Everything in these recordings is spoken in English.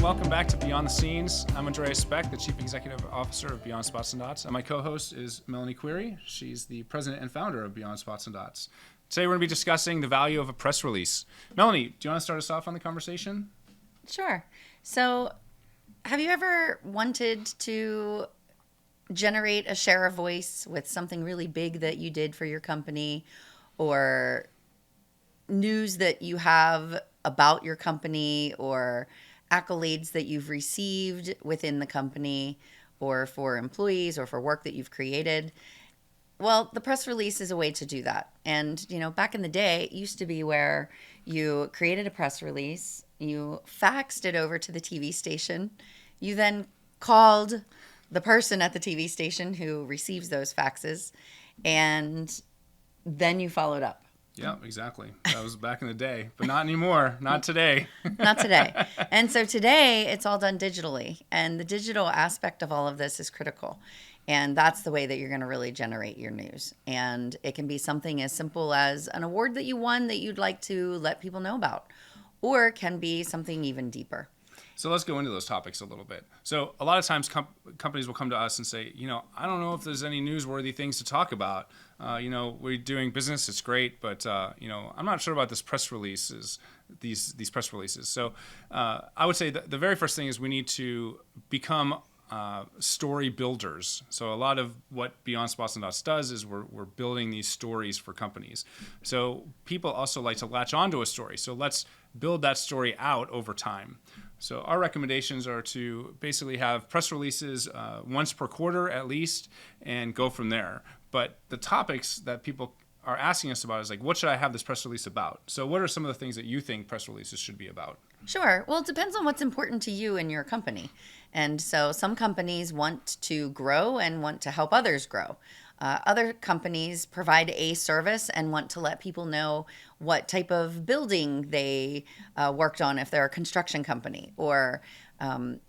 welcome back to Beyond the Scenes. I'm Andreas Beck, the Chief Executive Officer of Beyond Spots and Dots, and my co-host is Melanie Querry. She's the President and Founder of Beyond Spots and Dots. Today we're going to be discussing the value of a press release. Melanie, do you want to start us off on the conversation? Sure. So, have you ever wanted to generate a share of voice with something really big that you did for your company, or news that you have about your company, or accolades that you've received within the company, or for employees, or for work that you've created? Well, the press release is a way to do that. And, back in the day, it used to be where you created a press release, you faxed it over to the TV station, you then called the person at the TV station who receives those faxes, and then you followed up. Yeah, exactly. That was back in the day, but not anymore. Not today. Not today. And so today, it's all done digitally. And the digital aspect of all of this is critical. And that's the way that you're going to really generate your news. And it can be something as simple as an award that you won that you'd like to let people know about, or it can be something even deeper. So let's go into those topics a little bit. So a lot of times companies will come to us and say, I don't know if there's any newsworthy things to talk about. We're doing business, it's great, but I'm not sure about this press releases, these press releases. So I would say that the very first thing is we need to become story builders. So a lot of what Beyond Spots and Dots does is we're building these stories for companies. So people also like to latch onto a story. So let's build that story out over time. So our recommendations are to basically have press releases once per quarter at least, and go from there. But the topics that people are asking us about is like, what should I have this press release about? So what are some of the things that you think press releases should be about? Sure. Well, it depends on what's important to you and your company. And so some companies want to grow and want to help others grow. Other companies provide a service and want to let people know what type of building they worked on, if they're a construction company, or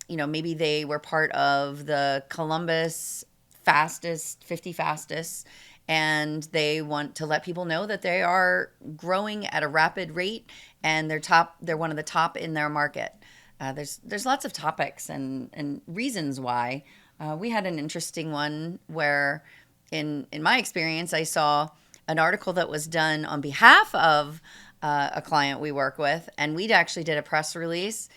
maybe they were part of the Columbus 50 fastest, and they want to let people know that they are growing at a rapid rate and they're one of the top in their market. There's lots of topics and reasons why. We had an interesting one where in my experience, I saw an article that was done on behalf of a client we work with, and we'd actually did a press release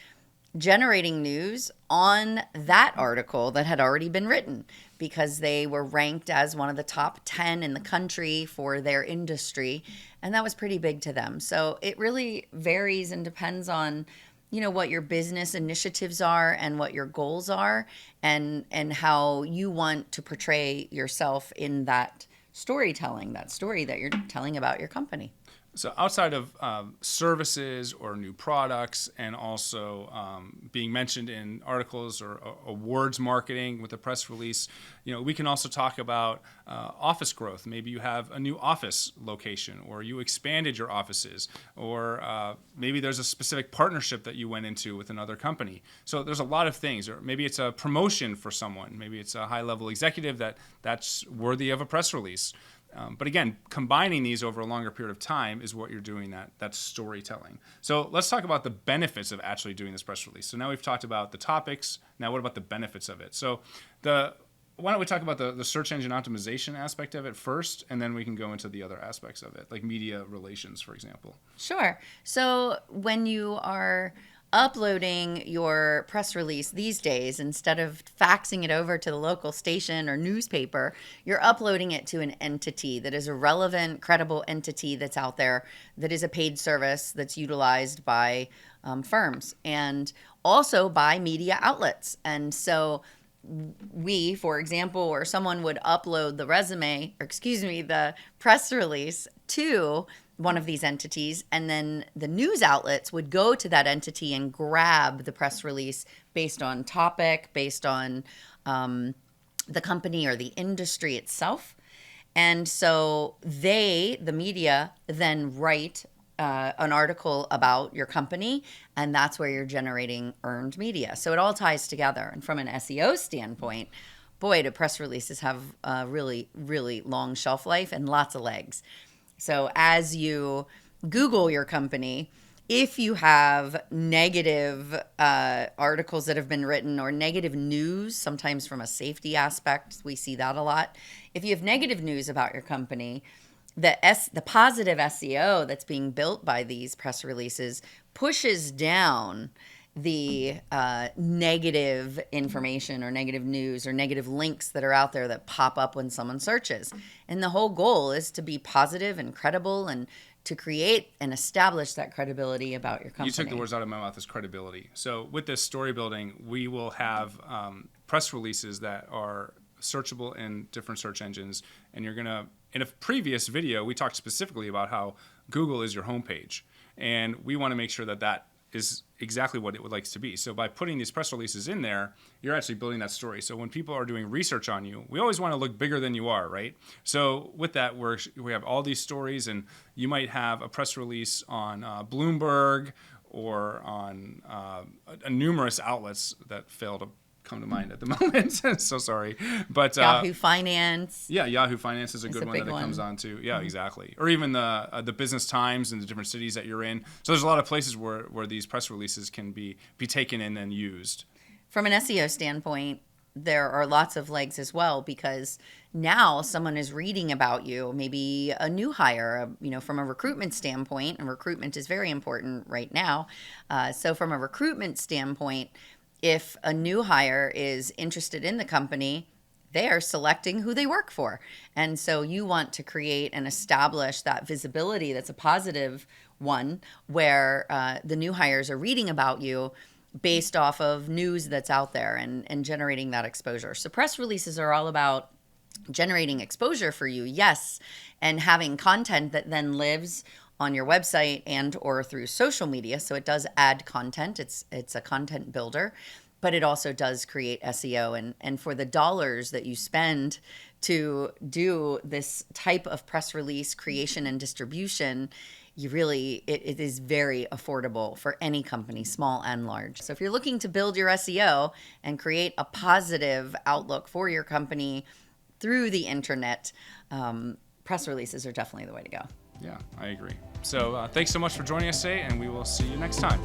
generating news on that article that had already been written, because they were ranked as one of the top 10 in the country for their industry, and that was pretty big to them. So it really varies and depends on what your business initiatives are and what your goals are, and how you want to portray yourself in that storytelling, that story that you're telling about your company. So outside of services or new products, and also being mentioned in articles or awards marketing with a press release, we can also talk about office growth. Maybe you have a new office location, or you expanded your offices, or maybe there's a specific partnership that you went into with another company. So there's a lot of things, or maybe it's a promotion for someone. Maybe it's a high-level executive that's worthy of a press release. But again, combining these over a longer period of time is what you're doing, that's storytelling. So let's talk about the benefits of actually doing this press release. So now we've talked about the topics. Now what about the benefits of it? So why don't we talk about the search engine optimization aspect of it first, and then we can go into the other aspects of it, like media relations, for example. Sure. So when you are uploading your press release these days, instead of faxing it over to the local station or newspaper, you're uploading it to an entity that is a relevant, credible entity that's out there, that is a paid service that's utilized by firms and also by media outlets. And so we, for example, or someone would upload the press release to one of these entities, and then the news outlets would go to that entity and grab the press release based on topic, based on the company or the industry itself. And so the media, then write an article about your company, and that's where you're generating earned media. So it all ties together. And from an SEO standpoint, boy, do press releases have a really, really long shelf life and lots of legs. So as you Google your company, If you have negative articles that have been written or negative news, sometimes from a safety aspect, we see that a lot. If you have negative news about your company, the positive SEO that's being built by these press releases pushes down the negative information or negative news or negative links that are out there that pop up when someone searches. And the whole goal is to be positive and credible and to create and establish that credibility about your company. You took the words out of my mouth, as credibility. So with this story building, we will have press releases that are searchable in different search engines. And you're going to, in a previous video, we talked specifically about how Google is your homepage. And we want to make sure that that is exactly what it would like to be. So by putting these press releases in there, you're actually building that story. So when people are doing research on you, we always want to look bigger than you are, right? So with that, we have all these stories, and you might have a press release on Bloomberg or on numerous outlets that fail to come to mind at the moment. So sorry. But Yahoo Finance. Yeah, Yahoo Finance is a good one that it comes on to. Yeah, exactly. Or even the Business Times in the different cities that you're in. So there's a lot of places where these press releases can be taken in and used. From an SEO standpoint, there are lots of legs as well, because now someone is reading about you, maybe a new hire, from a recruitment standpoint, and recruitment is very important right now. So from a recruitment standpoint, if a new hire is interested in the company, they are selecting who they work for. And so you want to create and establish that visibility that's a positive one, where the new hires are reading about you based off of news that's out there and generating that exposure. So press releases are all about generating exposure for you, yes, and having content that then lives on your website and or through social media. So it does add content. It's a content builder, but it also does create SEO. And for the dollars that you spend to do this type of press release creation and distribution, it is very affordable for any company, small and large. So if you're looking to build your SEO and create a positive outlook for your company through the internet, press releases are definitely the way to go. Yeah, I agree. So thanks so much for joining us today, and we will see you next time.